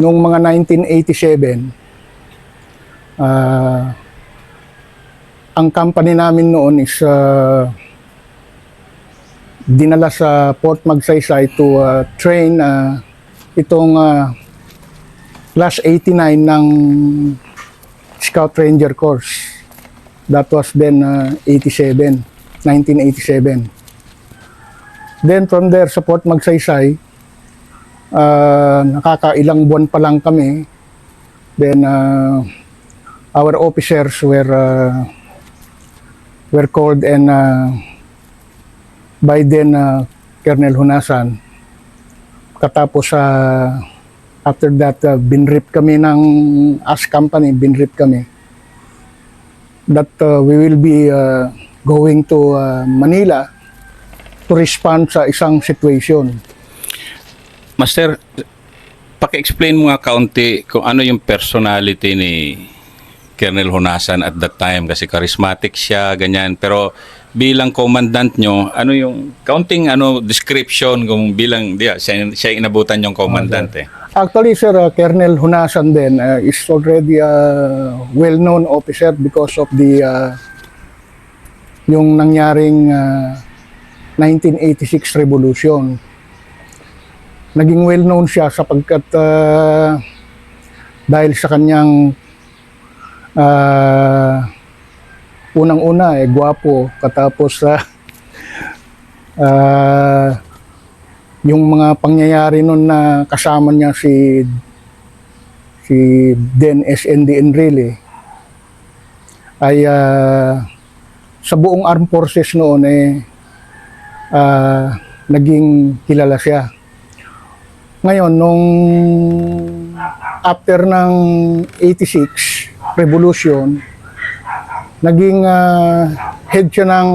noong mga 1987, ang company namin noon is dinala sa Port Magsaysay to train itong class 89 ng Scout Ranger course. That was then 1987. Then from there sa Port Magsaysay, nakakailang buwan pa lang kami. Then our officers were called, and by then Colonel Hunasan. Katapos after that, binrip kami ng as company, binrip kami that we will be going to Manila to respond sa isang situation. Master, paki-explain mo nga kaunti kung ano yung personality ni Colonel Hunasan at that time, kasi charismatic siya, ganyan. Pero bilang commandant nyo, ano yung kaunting description kung bilang siya inabutan yung commandant eh. Actually, sir, Colonel Hunasan then is already a well-known officer because of the yung nangyaring 1986 revolution. Naging well-known siya sapagkat dahil sa kanyang unang-una gwapo, katapos yung mga pangyayari noon na kasama niya si then SND Enrile ay sa buong armed forces noon naging kilala siya. Ngayon, nung after ng 86 revolution, naging head siya ng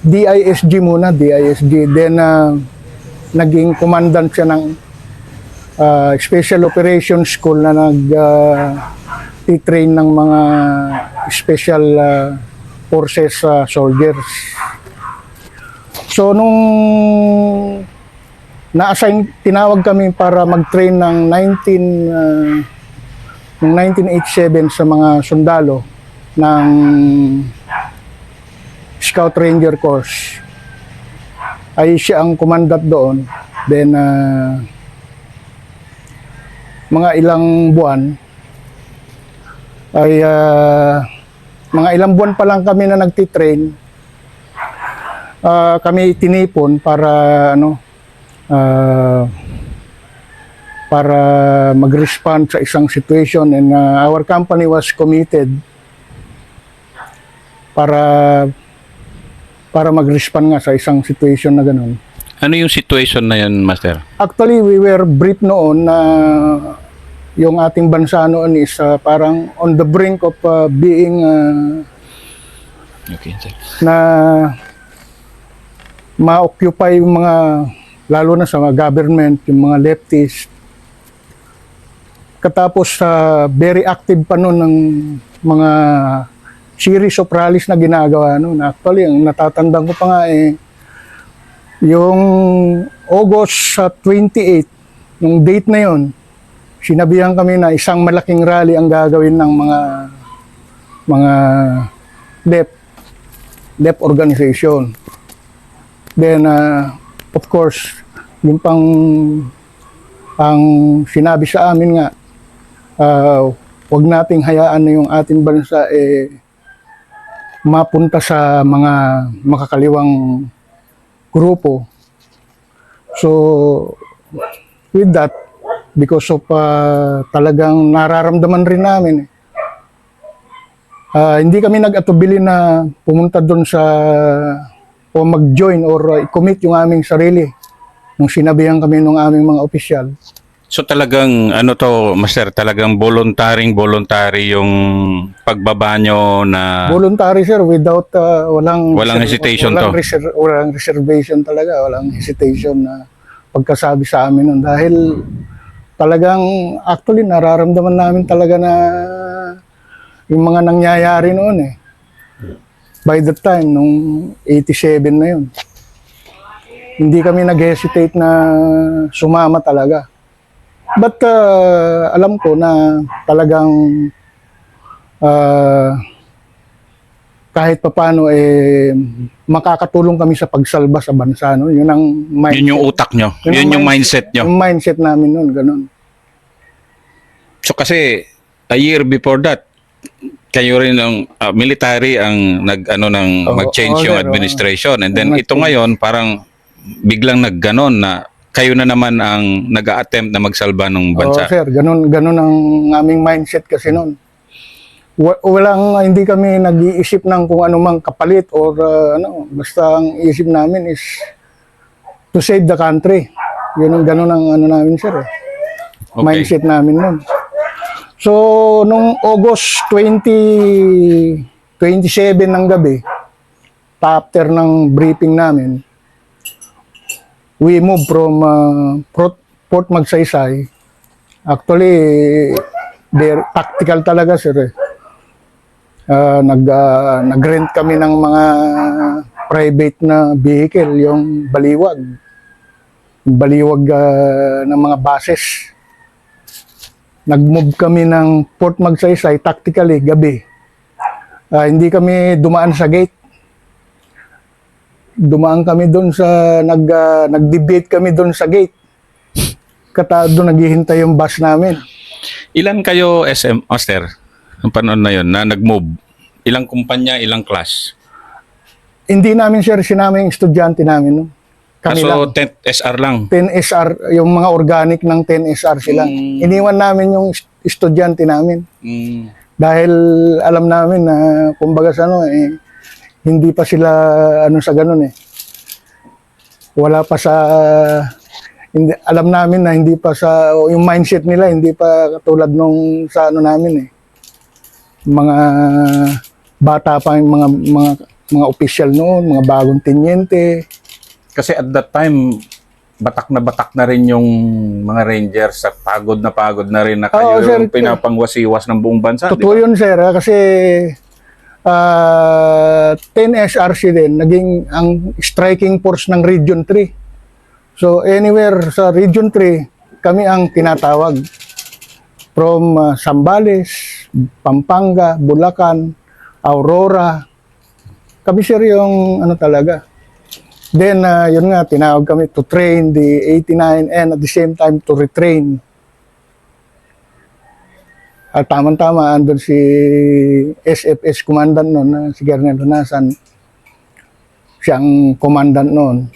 DISG muna, DISG. Then naging commandant siya ng Special Operations School na nag-train ng mga special forces soldiers. So nung tinawag kami para mag-train ng 1987 sa mga sundalo ng Scout Ranger course, ay siya ang commandant doon. Then mga ilang buwan pa lang kami na nagtitrain, kami tinipon para para mag-respond sa isang situation, and our company was committed para mag-respond nga sa isang situation na ganun. Ano yung situation na yun, Master? Actually, we were briefed noon na yung ating bansa noon is parang on the brink of being Okay, sir. na ma-occupy yung mga, lalo na sa mga government, yung mga leftist. Katapos very active pa noon ng mga series of rallies na ginagawa noon. Actually, ang natatandaan ko pa nga yung August 28, yung date na yon, sinabihan kami na isang malaking rally ang gagawin ng mga left organization. Then, of course, yung ang sinabi sa amin nga, huwag nating hayaan na yung ating bansa mapunta sa mga makakaliwang grupo. So, with that, because of talagang nararamdaman rin namin, hindi kami nag-atubili na pumunta doon o mag-join or i-commit yung aming sarili nung sinabihan kami ng aming mga opisyal. So talagang Master, talagang voluntary yung pagbaba nyo na Voluntary, sir, without walang hesitation walang reservation talaga, walang hesitation na pagkasabi sa amin nun, dahil talagang actually nararamdaman namin talaga na yung mga nangyayari noon by the time nung 87 na yun. Hindi kami nag-hesitate na sumama talaga. But alam ko na talagang kahit papano makakatulong kami sa pagsalba sa bansa. No? Yun ang mindset. Yun yung utak nyo. Yun yung mindset nyo. Yung mindset namin noon, ganun. So kasi a year before that, kayo rin ng military ang mag-change yung sir, administration. And then Nag-change. ito ngayon parang biglang nagganon na kayo na naman ang nag-a-attempt na magsalba ng bansa. Sir, ganun ang aming mindset kasi noon. Hindi kami nag-iisip ng kung anumang kapalit or basta ang isip namin is to save the country. Ganun ang namin, sir. Okay. Mindset namin noon. So, nung August 27 ng gabi, after ng briefing namin, we moved from Port Magsaysay. Actually, tactical talaga, sir. Nag-rent kami ng mga private na vehicle, yung baliwag. Yung baliwag ng mga buses. Nag-move kami ng Port Magsaysay tactically gabi. Hindi kami dumaan sa gate. Dumaan kami doon sa nag-debate kami doon sa gate. Doon naghihintay yung bus namin. Ilan kayo SM Master? Ang panahon na yun na nag-move? Ilang kumpanya, ilang class? Hindi namin, sir, sinama yung estudyante namin. No? Kami So, lang. 10 SR lang. 10 SR, yung mga organic ng 10 SR sila. Iniwan namin yung estudyante namin. Dahil alam namin na, kumbaga sa hindi pa sila, sa ganun Wala pa sa, alam namin na hindi pa sa, yung mindset nila, hindi pa katulad nung sa namin mga bata pa yung mga official noon, mga bagong tenyente. Kasi at that time, batak na rin yung mga Rangers sa pagod na rin na kayo Oo, sir. yung pinapangwasiwas ng buong bansa. Totoo di ba? yun, sir, kasi 10 SRC din, naging ang striking force ng Region 3. So anywhere sa Region 3, kami ang tinatawag. From Zambales, Pampanga, Bulacan, Aurora. Kami, sir, yung talaga. Then, yun nga, tinawag kami to train the 89 and at the same time to retrain. At tama-tama, andun si SFS commandant noon, si Colonel Honasan. Siyang commandant noon.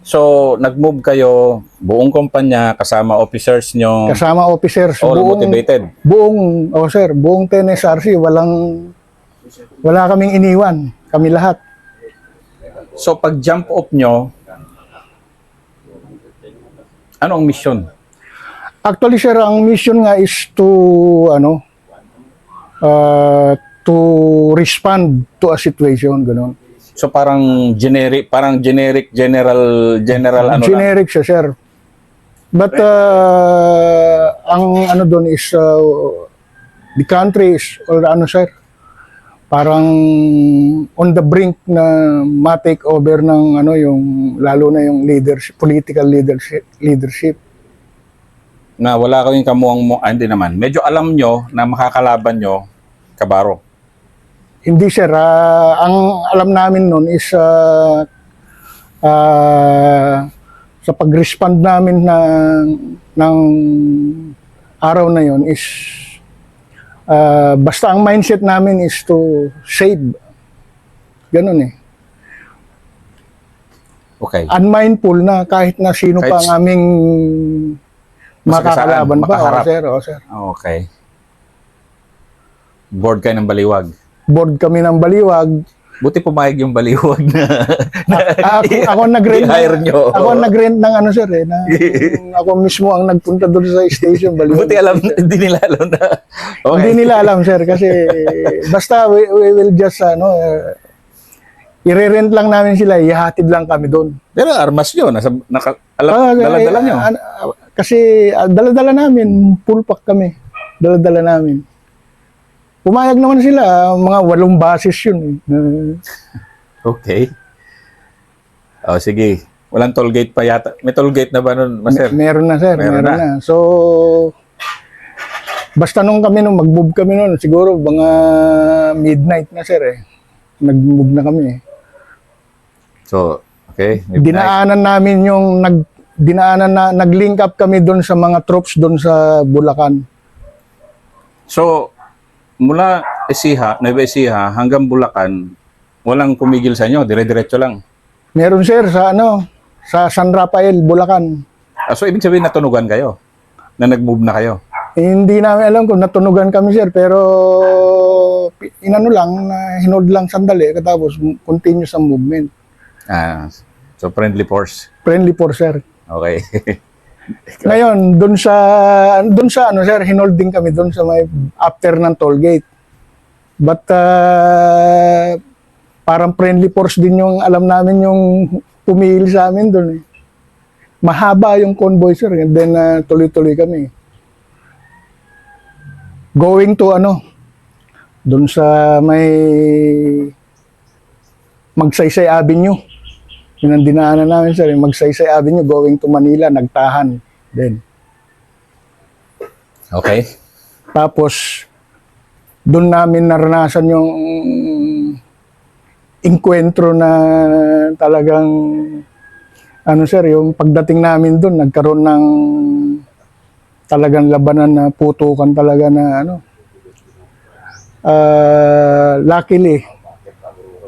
So, nag-move kayo, buong kumpanya, kasama officers nyo, Kasama officers, all motivated. buong 10 SRC, wala kaming iniwan, kami lahat. So, pag jump off nyo, ano ang mission? Actually, sir, ang mission nga is to respond to a situation, ganun. So, parang generic general ano lang. Generic siya, sir. But ang doon is the country is, or sir, parang on the brink na ma-take over ng yung lalo na yung leadership, political leadership. Na wala kayong hindi naman. Medyo alam nyo na makakalaban nyo, Kabaro. Hindi, sir. Ang alam namin noon is sa pag-respond namin ng araw na yon is basta ang mindset namin is to save. Ganun Okay. Unmindful na kahit na sino pa ang aming makakalaban pa. makaharap. Sir. Okay. Board kayo ng baliwag. Board kami ng baliwag. Buti pumayag yung baliwag na Ako nag-rent i-hire nyo. Ako nag-rent ng sir ako mismo ang nagpunta doon sa station baliwag. Buti hindi nila alam na. Okay. Hindi nila alam, sir, kasi basta we will just i-rent lang namin sila, ihatid lang kami doon. Pero armas nyo, dala-dala nyo. Kasi dala-dala namin, full pack kami. Dala-dala namin. Pumayag naman sila, mga 8 bases yun. Okay. Sige. Walang toll gate pa yata. May toll gate na ba nun, Master? Meron na, sir. Meron Meron na. na. So, basta nung mag-move kami nun, siguro mga midnight na, sir, eh. Nag-move na kami, eh. So, okay. midnight. Dinaanan namin yung nag-link up kami doon sa mga troops doon sa Bulacan. So, mula Nueva Ecija hanggang Bulacan, walang pumigil sa inyo, dire-diretso lang. Meron, sir, sa San Rafael, Bulacan. So, ibig sabihin natunugan kayo? Na nag-move na kayo? Hindi namin alam kung natunugan kami, sir, pero inano lang, hinold lang sandali, katapos continuous ang movement. So, friendly force. Friendly force, sir. Okay. Ngayon, doon sa ano, sir, hinold din kami doon sa may after ng toll gate. But parang friendly force din yung alam namin yung pumili sa amin doon, eh. Mahaba yung convoy, sir, and then tuloy-tuloy kami. Going to doon sa may Magsaysay Avenue. Yun ang dinaanan namin, sir, yung Magsaysay Avenue going to Manila, nagtahan din. Okay. Tapos doon namin naranasan yung inkwentro na talagang sir, yung pagdating namin doon, nagkaroon ng talagang labanan na putukan talaga na luckily,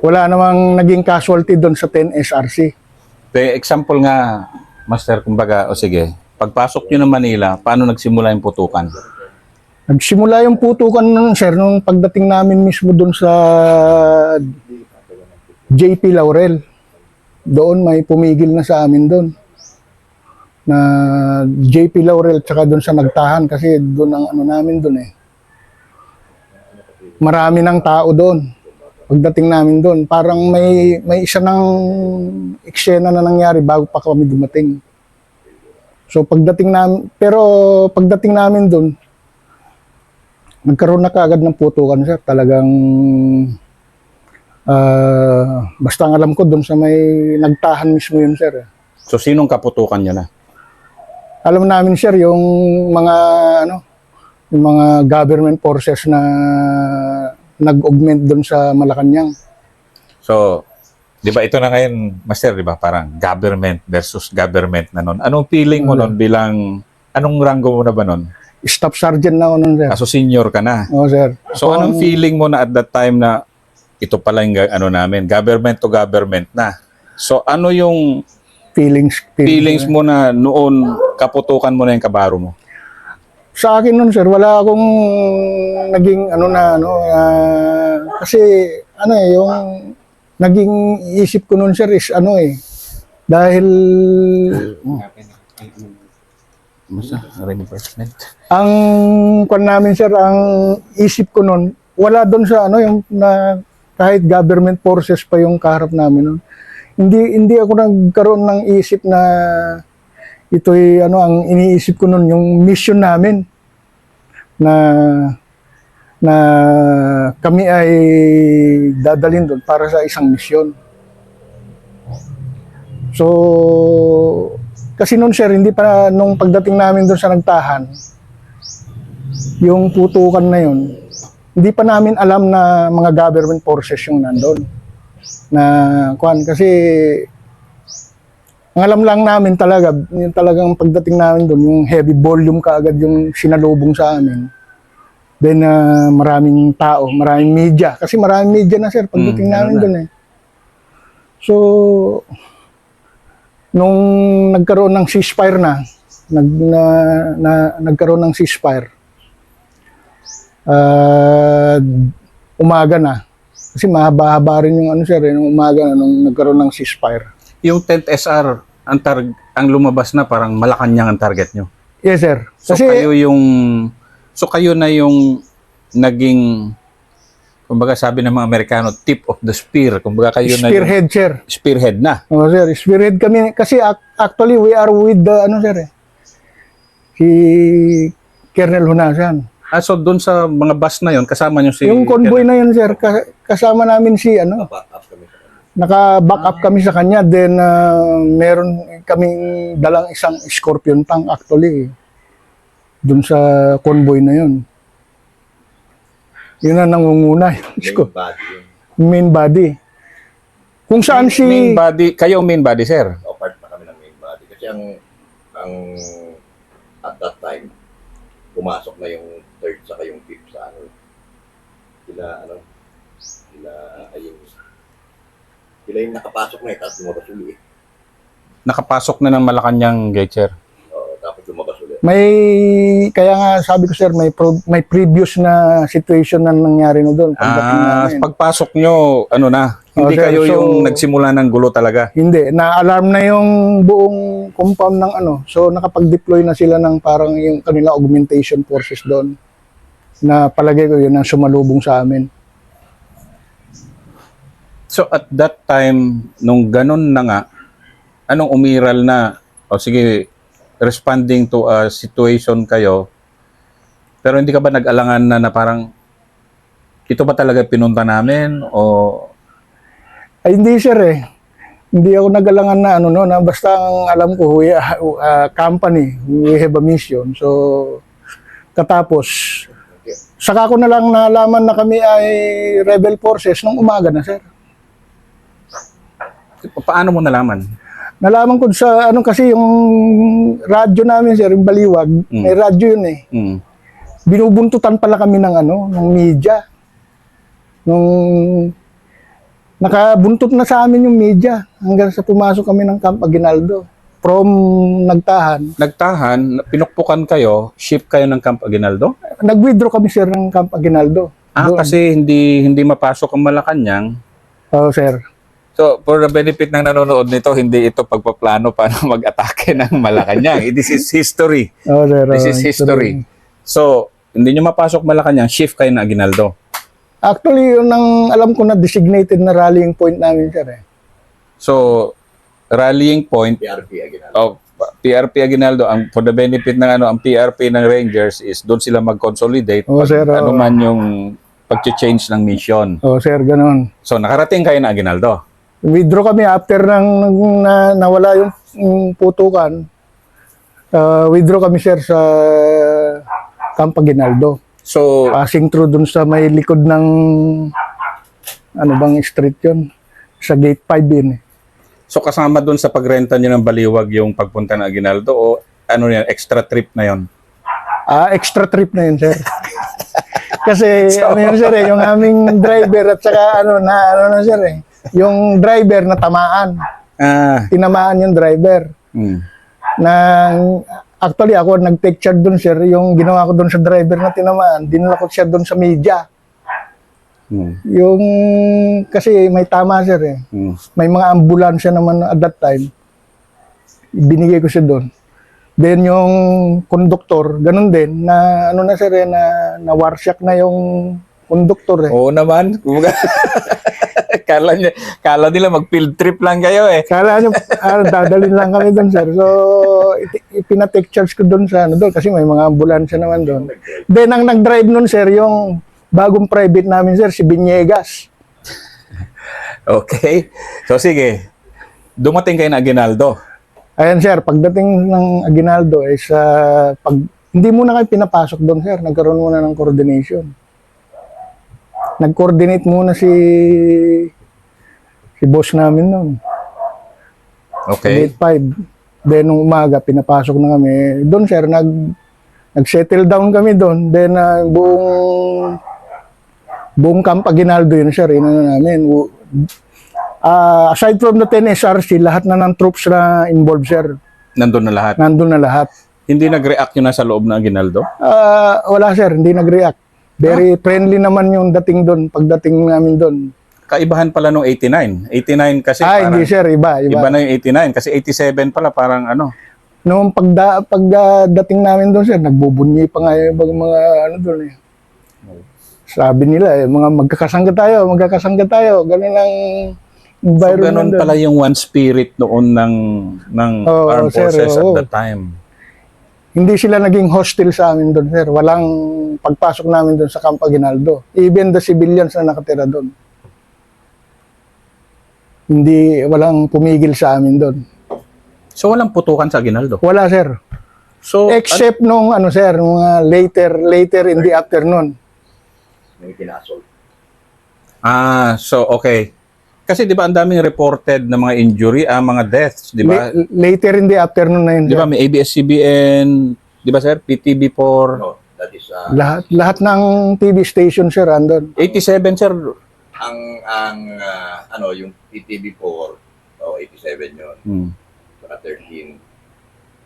wala namang naging casualty doon sa 10 SRC. Example nga, Master, kumbaga, o sige, pagpasok nyo ng Manila, paano nagsimula yung putukan? Nagsimula yung putukan nun, sir, nung pagdating namin mismo doon sa JP Laurel. Doon may pumigil na sa amin doon. Na JP Laurel tsaka doon sa nagtahan kasi doon ang namin doon, eh. Marami ng tao doon. Pagdating namin doon, parang may isa ng eksena na nangyari bago pa kami dumating. So pagdating namin doon, nagkaroon na kaagad ng putukan, sir. Talagang basta ang alam ko doon sa may nagtahan mismo yun, sir. So, sinong kaputukan nyo na? Alam namin, sir, yung mga government forces na nag-augment doon sa Malacanang. So, di ba ito na ngayon, Master, di ba parang government versus government na nun. Anong feeling mo nun bilang, anong rango mo na ba nun? Staff sergeant na ako nun, sir. Kaso senior ka na. Oo, sir. So, anong feeling mo na at that time na ito pala yung namin, government to government na. So, ano yung feelings mo na noon kaputukan mo na yung kabaro mo? Sa akin nun, sir, wala akong naging kasi yung naging isip ko nun, sir, is dahil ang kwan namin, sir, ang isip ko nun, wala doon sa yung na kahit government forces pa yung kaharap namin nun. Hindi ako nagkaroon ng isip na ito'y ang iniisip ko nun yung mission namin na kami ay dadalhin doon para sa isang misyon. So kasi noon, sir, hindi pa nung pagdating namin doon sa nagtahan, yung putukan na yun, hindi pa namin alam na mga government forces yung nandun. Kasi ang alam lang namin talaga, yung talagang pagdating namin doon, yung heavy volume kaagad yung sinalubong sa amin. Then maraming tao, maraming media. Kasi maraming media na, sir, pagdating namin doon, eh. So, nung nagkaroon ng ceasefire nagkaroon ng ceasefire, umaga na. Kasi mahaba-haba rin yung sir, yung umaga na nung nagkaroon ng ceasefire. Yung 10th SR, ang lumabas na parang Malacanang ang target nyo. Yes, sir. So kayo na yung naging, kumbaga sabi ng mga Amerikano, tip of the spear. Kumbaga kayo spearhead, na yung sir. Spearhead na. Oh, sir, spearhead kami. Kasi actually we are with the sir, si Colonel Hunasan. So doon sa mga bus na yon kasama nyo si... Yung convoy na yun, sir, kasama namin si Naka-back up kami sa kanya. Then, meron kaming dalang isang Scorpion tank actually. Dun sa convoy na yun. Yun ang nangunguna. Main body. Kung saan si... Main body, kayo main body, sir? O part pa kami ng main body. Kasi ang at that time, pumasok na yung third saka yung fifth sa ano. Sila yung nakapasok na tapos lumabas ulit. Nakapasok na ng Malacanang gate, sir. Oo, tapos lumabas ulit. Kaya nga sabi ko sir, may previous na situation na nangyari na doon. Pagdating namin. Pagpasok nyo, ano na, hindi sir, kayo so- yung nagsimula ng gulo talaga. Hindi, na-alarm na yung buong compound ng ano. So nakapag-deploy na sila ng parang yung kanila augmentation forces doon. Na palagay ko yun ang sumalubong sa amin. So at that time, nung ganun na nga, anong umiral na, o sige, responding to a situation kayo, pero hindi ka ba nag-alangan na parang, ito ba talaga pinunta namin? O Ay hindi sir eh. Hindi ako nag-alangan na ano no, na basta ang alam ko company, we have a mission. So katapos saka ko na lang nalaman na kami ay rebel forces nung umaga na sir. paano mo nalaman? Nalaman ko sa ano kasi yung radyo namin sir, yung baliwag, may radyo yun eh. Mm. Binubuntutan pala kami ng ano, ng media. Nung nakabuntot na sa amin yung media hanggang sa pumasok kami ng Camp Aguinaldo. From Nagtahan. Nagtahan, pinukpukan kayo, ship kayo ng Camp Aguinaldo? Nag-withdraw kami sir ng Camp Aguinaldo. Doon. Kasi hindi mapasok ang Malacanang. Oo sir. So, for the benefit ng nanonood nito, hindi ito pagpaplano paano mag-atake ng Malacanang. This is history. Oo sir. This is history. So, hindi nyo mapasok Malacanang, shift kayo ng Aguinaldo. Actually, yun ang alam ko na designated na rallying point namin sir eh. So, rallying point, PRP again. PRP Aguinaldo, for the benefit ng ang PRP ng Rangers is doon sila mag-consolidate Oo, sir, ano oo. man yung pag-change ng mission. Oo sir, ganun. So, nakarating kayo ng Aguinaldo. Withdraw kami after nawala yung putukan. Withdraw kami sir sa Camp Aguinaldo. So, Passing through dun sa may likod ng ano bang street yun? Sa gate 5 yun eh. so kasama doon sa pagrenta niyo ng baliwag yung pagpunta ng Aguinaldo o ano yan, extra trip na yon? Extra trip na yun sir. Kasi ano yun sir eh, yung aming driver at saka ano na sir eh. Yung driver na tamaan. Tinamaan yung driver. Na actually ako nag-take charge doon sir, yung ginawa ko doon sa driver na tinamaan, dinala ko siya doon sa media. Yung kasi may tama sir eh. May mga ambulansya naman at that time. Binigay ko siya doon. Then yung conductor, ganun din na ano na sir eh, na warsyak na yung conductor eh. Oo naman. Kala nila mag-field trip lang kayo eh. Kala nyo, dadalhin lang kami doon, sir. So, pinatake charge ko doon sa ano doon kasi may mga ambulansya naman doon. Then, ang nag-drive noon, sir, yung bagong private namin, sir, si Biniegas. Okay. So, sige. Dumating kayo na Aguinaldo. Ayan, sir, pagdating ng Aguinaldo, is, hindi muna kayo pinapasok doon, sir. Nagkaroon muna ng coordination. Nag-coordinate muna si boss namin noon. Okay. Gate 5. Then, nung umaga, pinapasok na kami. Doon, sir, nag-settle down kami doon. Then, buong Camp Aguinaldo yun, sir. Yun na namin. Aside from the 10 SRC, lahat na ng troops na involved, sir. Nandun na lahat. Nandun na lahat. Hindi nag-react yun na sa loob ng Aguinaldo? Wala, sir. Hindi nag-react. Very friendly naman yung dating doon, pagdating namin doon. Kaibahan pala nung 89. 89 kasi parang... Hindi, sir. Iba. Iba na yung 89 kasi 87 pala parang ano. Noong pagdating namin doon, sir, nagbubunyi pa nga yung mga ano doon eh. Sabi nila eh, mga magkakasangga tayo. Ganun ang So, environment ganun doon. pala yung one spirit noon ng Oo, armed sir, forces oo. at that time. Hindi sila naging hostile sa amin doon, sir. Walang pagpasok namin doon sa Camp Aguinaldo. Even the civilians na nakatira doon. walang pumigil sa amin doon. So walang putukan sa Aguinaldo. Wala, sir. So Except nung ano, sir, mga later in the afternoon. May pinasol. so okay. Kasi 'di ba ang daming reported na mga injury, mga deaths, 'di ba? Later in the afternoon na yun, 'Di sir. ba may ABS-CBN, 'di ba sir? PTB4, No, that is Lahat ng TV station, sir, andun. 87 sir. yung PTB4 o 87 yun. Saka 13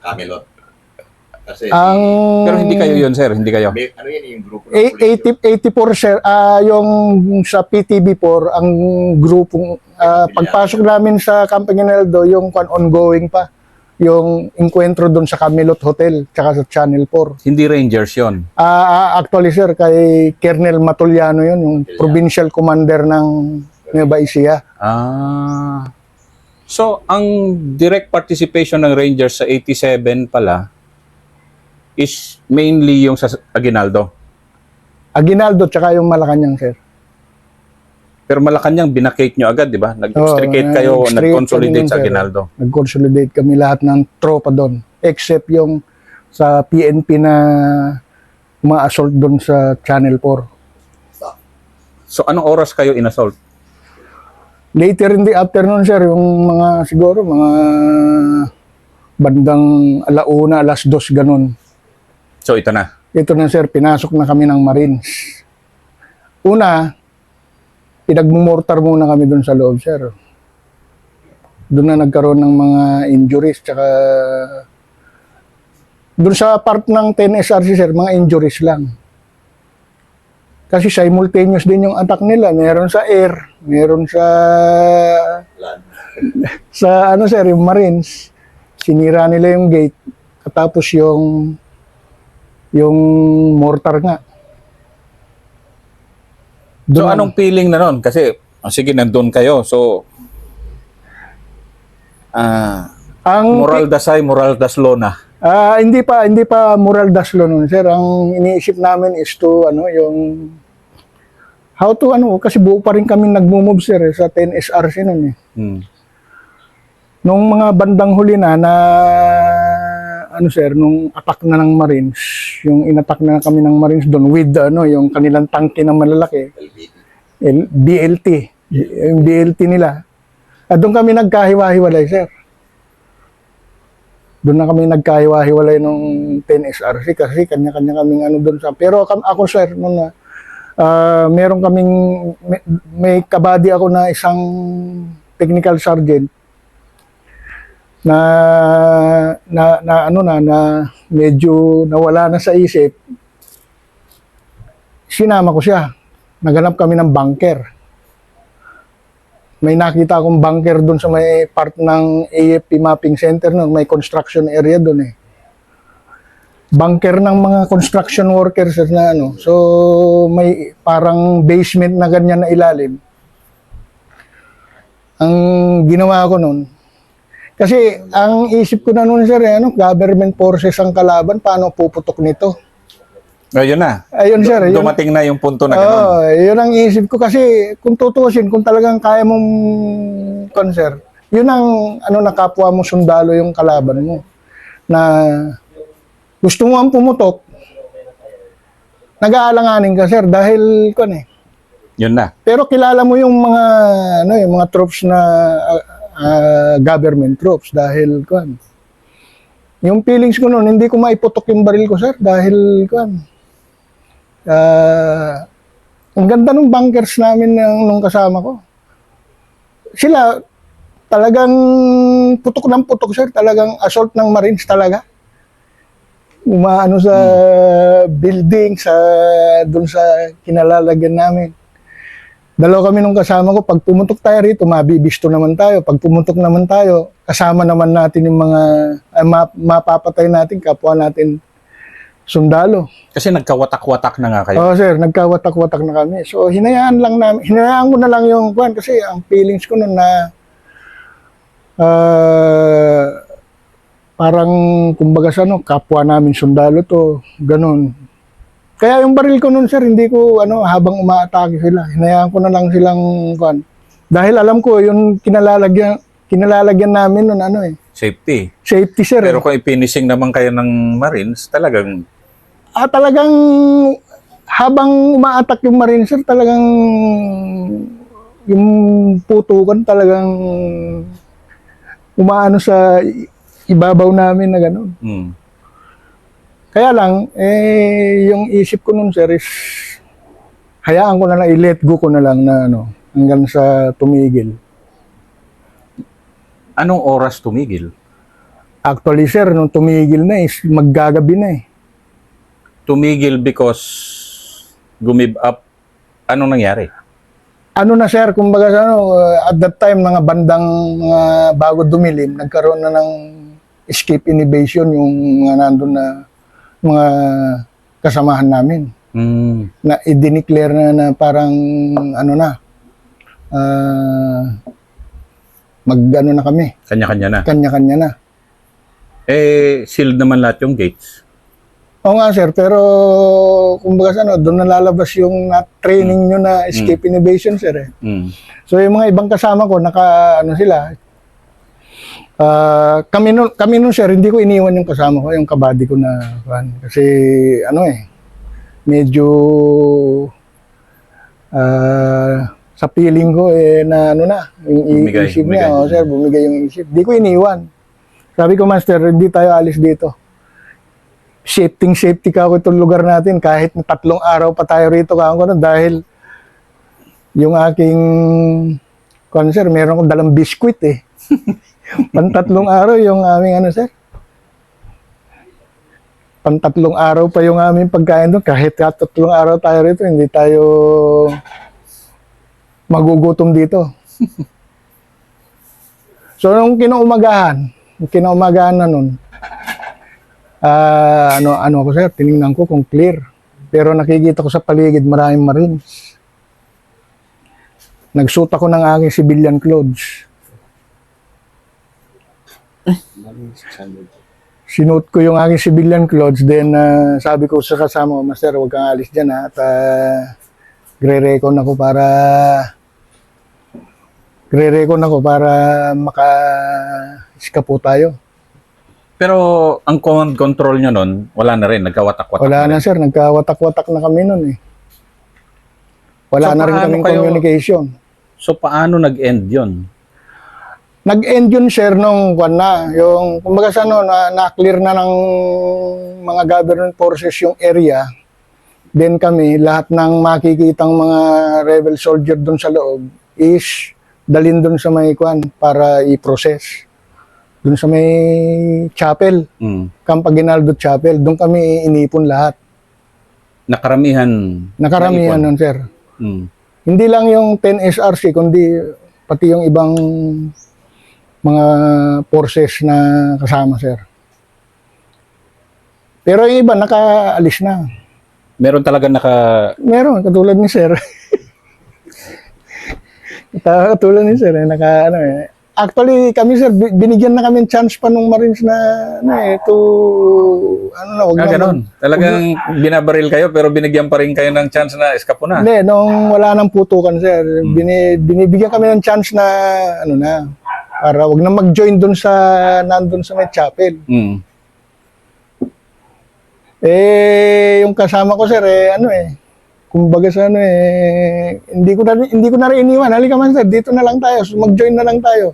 Camelot. Kasi Pero hindi kayo 'yun sir, hindi kayo. ano yun yung grupo ng pulis? 84, sir, yung sa PTB4, ang grupong, pagpasok namin sa Camp Aguinaldo, yung ongoing pa, yung encuentro doon sa Camelot Hotel, tsaka sa Channel 4. Hindi Rangers 'yon. Actually, sir, kay Colonel Matuliano yun, yung provincial commander ng Nueva Ecija. So ang direct participation ng Rangers sa 87 pala is mainly yung sa Aguinaldo. Aguinaldo, tsaka yung Malacanang, sir. Pero Malacanang binakate nyo agad, di ba? Nag-extricate Oo, kayo, nag-extricate nag-consolidate kami nun, sa sir. Aguinaldo. Nag-consolidate kami lahat ng tropa doon. Except yung sa PNP na ma-assault doon sa Channel 4. So anong oras kayo in-assault? Later in the afternoon, sir, yung mga siguro, mga bandang alauna, alas 2, ganun. So ito na. Ito na, sir, pinasok na kami ng Marines. Una, pinagmumortar muna kami doon sa loob, sir. Doon na nagkaroon ng mga injuries, tsaka doon sa part ng 10SRC, sir, mga injuries lang. Kasi simultaneous din yung attack nila. Meron sa air, meron sa Land. ano, sir, yung Marines. Sinira nila yung gate. Tapos yung mortar nga. So anong feeling na nun? Kasi, sige, nandun kayo. So, moral dasay, moral daslo na. Hindi pa moral daslo nun, sir. Ang iniisip namin is to how to kasi buo pa rin kami nagmo-move, sir, sa 10SRC nun eh. Nung mga bandang huli na sir, nung attack na ng Marines, yung inattack na kami ng Marines doon with yung kanilang tangke na malalaki, BLT, yung BLT nila. At doon kami nagkahiwa-hiwalay, sir. Doon na kami nagkahiwa-hiwalay nung 10SRC kasi kanya-kanya kaming doon sa. Pero ako, sir, nung meron kaming may kabady ako na isang technical sergeant na medyo nawala na sa isip. Sinama ko siya. Naghanap kami ng bunker. May nakita akong bunker doon sa may part ng AFP mapping center noon, may construction area doon eh. Bunker ng mga construction workers na So may parang basement na ganyan na ilalim. Ang ginawa ko noon, kasi ang isip ko na noon, sir, government forces ang kalaban, paano puputok nito? Yun na. Ayun, sir. Dumating na yung punto na gano'n. Yun ang isip ko kasi kung tutusin, kung talagang kaya mong concert, yun ang nakapwa mo sundalo yung kalaban mo. Na gusto mo ang pumutok, nag-aalanganin ka, sir, dahil Yun na. Pero kilala mo yung mga yung mga troops na government troops dahil yung feelings ko noon, hindi ko maiputok yung baril ko, sir, dahil ang ganda ng bunkers namin nung kasama ko. Sila talagang putok ng putok, sir, talagang assault ng Marines talaga. Umaano sa building, doon sa kinalalagyan namin. Dalawa kami nung kasama ko, pag pumutok tayo rito, mabibisto naman tayo. Pag pumutok naman tayo, kasama naman natin yung mga, mapapatay natin, kapwa natin sundalo. Kasi nagkawatak-watak na nga kayo. Oo, sir, nagkawatak-watak na kami. So, hinayaan ko na lang yung kasi ang feelings ko nun na, parang, kumbaga kapwa namin sundalo to, ganun. Kaya yung baril ko nun, sir, hindi ko, habang umaatake sila, hinayaan ko na lang silang, Dahil alam ko, yung kinalalagyan namin nun, ano Safety. safety, sir. Pero kung ipinising naman kayo ng Marines, talagang Talagang, habang umaatak yung Marine, sir, talagang, yung putukan talagang, umaano sa ibabaw namin na gano'n. Kaya lang, yung isip ko nun, sir, is hayaan ko na lang, i-let go ko na lang na hanggang sa tumigil. anong oras tumigil? Actually, sir, nung tumigil na is maggagabi na eh. Tumigil because gumib up. Anong nangyari? Ano na, sir, kumbaga at that time, mga bandang mga bago dumilim, nagkaroon na ng escape inhibition yung mga nandun na mga kasamahan namin. Na i-declare na parang mag-ano na kami, Kanya-kanya na. kanya-kanya na. Sealed naman lahat yung gates. Oo nga, sir, pero kumbaga doon nalalabas yung training nyo na escape inhibition, sir eh. So yung mga ibang kasama ko, sila, kami nun, sir, hindi ko iniwan yung kasama ko, yung kabady ko na, kasi medyo, sa feeling ko, yung Bumigay, isip bumigay. niya, sir, bumigay yung isip. Di ko iniwan. Sabi ko, master, hindi tayo alis dito. Safety ka ako itong lugar natin kahit na 3 araw pa tayo rito dahil yung aking sir, meron akong dalang biskwit eh. Pan 3 araw yung aming sir. Pan 3 araw pa yung aming pagkain doon kahit 3 araw tayo rito hindi tayo magugutom dito. So nung kinaumagahan na nun, ako sir, tiningnan ko kung clear. Pero nakikita ko sa paligid maraming Marines. Nagsuot ako ng aking civilian clothes. Sinuot ko yung aking civilian clothes, then sabi ko sa kasama ko, master, huwag kang alis dyan at gre-recon ako para maka-escapo tayo. Pero ang command control nyo nun, wala na rin. Nagkawatak-watak Wala na rin. sir, nagkawatak-watak na kami nun eh. Wala So, na rin paano kaming kayo- communication. So, paano nag-end yun? Nag-end yun sir nung yung kumbaga na-clear na ng mga government forces yung area. Then kami, lahat ng makikitang mga rebel soldier doon sa loob is dalhin doon sa may para i-process. Doon sa may chapel, Camp Aguinaldo Chapel, doon kami inipon lahat. Nakaramihan. Nakaramihan naipon. nun sir. Mm. Hindi lang yung 10 SRC, kundi pati yung ibang mga forces na kasama, sir. Pero yung iba, nakaalis na. Meron talaga Meron, katulad ni sir. Katulad ni sir, Actually, kami sir, binigyan na kami chance pa nung Marines na, wag na ganun. Talagang binabaril kayo pero binigyan pa rin kayo ng chance na eskapo na. Hindi, nung wala nang putukan, sir, binibigyan kami ng chance na, para wag na mag-join nandun sa may chapel. Mm. Yung kasama ko, sir, kumbaga sa hindi ko na rin iniwan. Halika man, sir, dito na lang tayo, mag-join na lang tayo.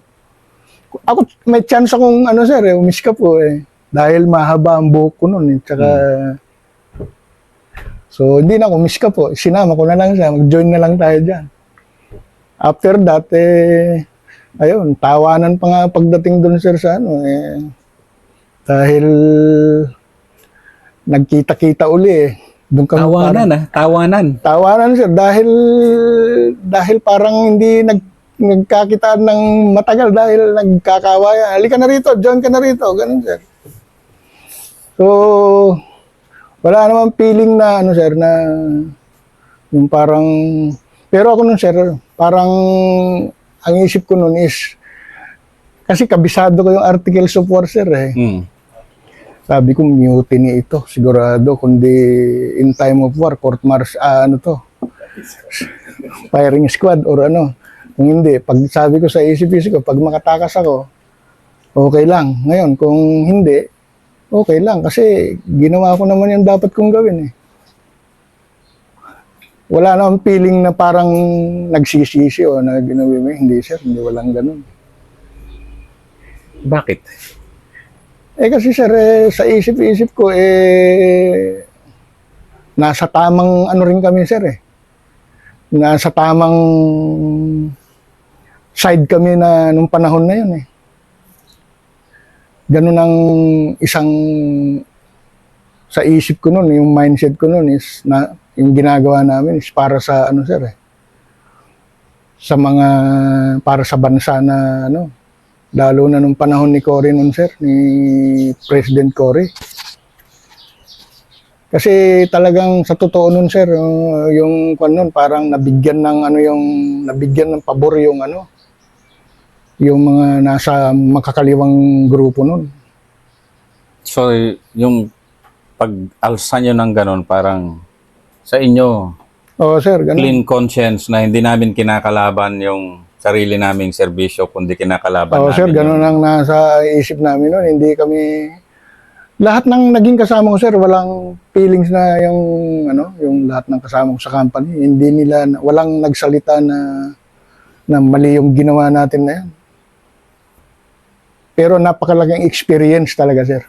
Ako, may chance akong, sir, umiska po, dahil mahaba ang buhok ko nun, tsaka, so, hindi na ako umiska po. Sinama ko na lang siya, mag-join na lang tayo dyan. After that, ayun, tawanan pa nga pagdating doon, sir, sa dahil nagkita-kita uli, Doon kami Tawanan. Tawanan, sir, dahil parang hindi nagkakitaan ng matagal dahil nagkakawayan. Halika na rito, join ka na rito, ganun, sir. So, wala namang feeling na, sir, na yung parang, pero ako nun, sir, parang, ang isip ko nun is, kasi kabisado ko yung articles of war, sir, Sabi ko, mutiny ito, sigurado, kundi in time of war, court martial, firing squad or Kung hindi, pag sabi ko sa isip-isip ko, pag makatakas ako, okay lang. Ngayon, kung hindi, okay lang. Kasi ginawa ko naman yung dapat kong gawin eh. Wala namang feeling na parang nagsisisi o na ginawi mo. Hindi sir, hindi walang ganun. Bakit? Kasi sir, sa isip-isip ko, nasa tamang ano rin kami sir eh. Nasa tamang side kami na nung panahon na yun eh. Ganun ang isang sa isip ko noon, yung mindset ko noon is na yung ginagawa namin is para sa ano sir eh. Sa mga para sa bansa na ano, lalo na nung panahon ni Cory noon sir, ni President Cory. Kasi talagang sa totoo nun sir, yung kwan nun parang nabigyan ng ano yung nabigyan ng pabor yung ano yung mga nasa makakaliwang grupo nun. So, yung pag-alsa nyo ng ganon, parang sa inyo, Oo sir, ganun. clean conscience na hindi namin kinakalaban yung sarili naming serbisyo, kundi kinakalaban Oo namin sir, ganun yung- ang nasa isip namin nun. Hindi kami lahat ng naging kasama ko sir, walang feelings na yung ano, yung lahat ng kasama ko sa company, hindi nila walang nagsalita na mali yung ginawa natin na yan. Pero napakalaking experience talaga sir.